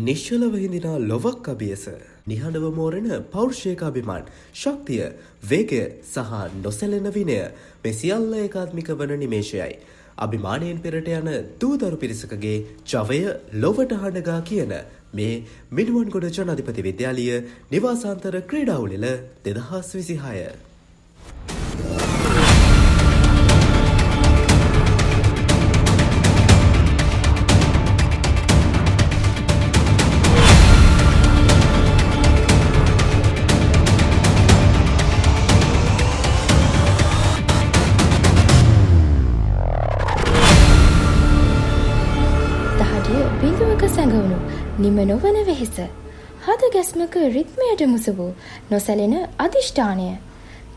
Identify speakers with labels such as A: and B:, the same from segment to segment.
A: නිශ්චලව හිඳිනා ලොවක් අභියස නිහඬව මෝරෙන පෞරුෂයක අභිමාන ශක්තිය වේගය සහ නොසැලෙන විනය මේ සියල්ල ඒකාත්මික වන නිමේෂයයි අභිමානයෙන් පෙරට යන දූදරු පිරිසකගේ ජවය ලොවට හඬගා කියන මේ මිනුවන්ගොඩ ජනාධිපති විද්‍යාලීය නිවාසාන්තර ක්‍රීඩා උළෙල 2026
B: බිඳුවක සැඟවුණු නිම නොවන වෙහෙස හද ගැස්මක රිත්මයට මුසු වූ නොසැලෙන අධිෂ්ඨානය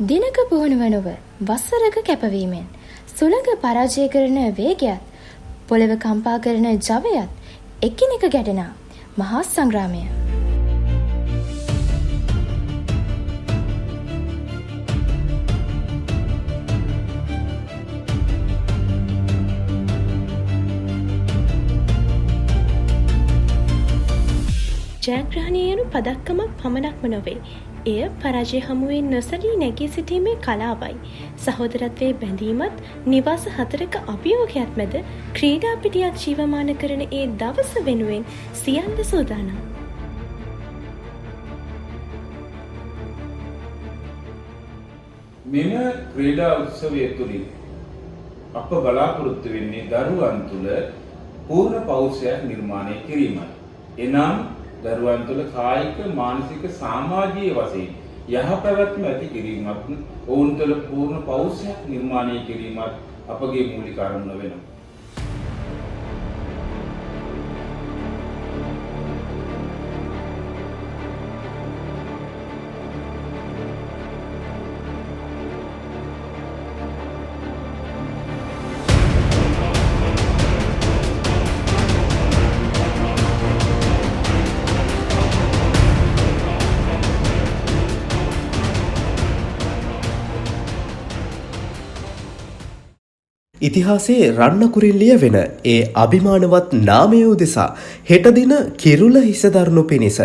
B: දිනක පුහුණුව නොව වසරක කැපවීමෙන් සුළඟ පරාජය කරන වේගයත් පොළව කම්පා කරන ජවයත් එකිනෙක ගැටෙන මහා සංග්‍රාමය
C: ජයග්‍රහණය යනු පදක්කමක් පමණක්ම නොවේ. එය පරාජය හමුවේ නොසැලී නැගී සිටීමේ කලාවයි. සහෝදරත්වයේ බැඳීමත් නිවාස 4ක අභියෝගයත් මැද ක්‍රීඩා පිටියක් ජීවමාන කරන ඒ දවස වෙනුවෙන් සියල්ල සූදානම්.
D: මෙම ක්‍රීඩා උත්සවය තුළින් අප බලාපොරොත්තු වෙන්නේ දරුවන් තුළ පූර්ණ පෞරුෂයක් නිර්මාණය කිරීමයි. එනම් දරුවන් තුළ කායික මානසික සමාජීය වශයෙන් යහපැවැත්ම ඇති කිරීමත් ඔවුන් තුළ පූර්ණ පෞරුෂයක් නිර්මාණය කිරීමත් අපගේ මූලික අරමුණ වෙනවා.
A: ඉතිහාසයේ රන්නකුරින් ලියවෙන ඒ අභිමානවත් නාමය උදෙසා හෙට දින කිරුළ හිසදරනු පිණිස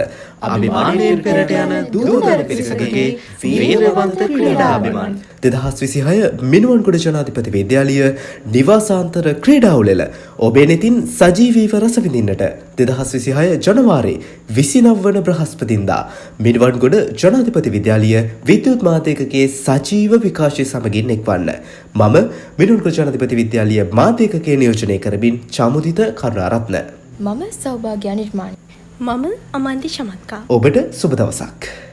A: අභිමානයෙන් පෙරට යන දූදරු පිරිසකගේ වීරවන්ත ක්‍රීඩා අභිමාන 2026 මිනුවන්ගොඩ ජනාධිපති විද්‍යාලීය නිවාසාන්තර ක්‍රීඩා උළෙල ඔබේ නෙතින් සජීවීව රස විඳින්නට 2026 ජනවාරි 29 වන බ්‍රහස්පතින්දා මිනුවන්ගොඩ ජනාධිපති විද්‍යාලීය විද්‍යුත් මාධ්‍යකගේ සජීව විකාශය සමගින් එක්වන්න. මම මිනුවන්ගොඩ ජනාධිපති විද්‍යාලීය මාධ්‍යකගේ නියෝජනය කරමින් චමුදිත කරුණාරත්න.
B: මම සෞභාග්‍ය නිර්මාණ.
C: මම අමන්ති චමත්කා.
A: ඔබට සුබ දවසක්.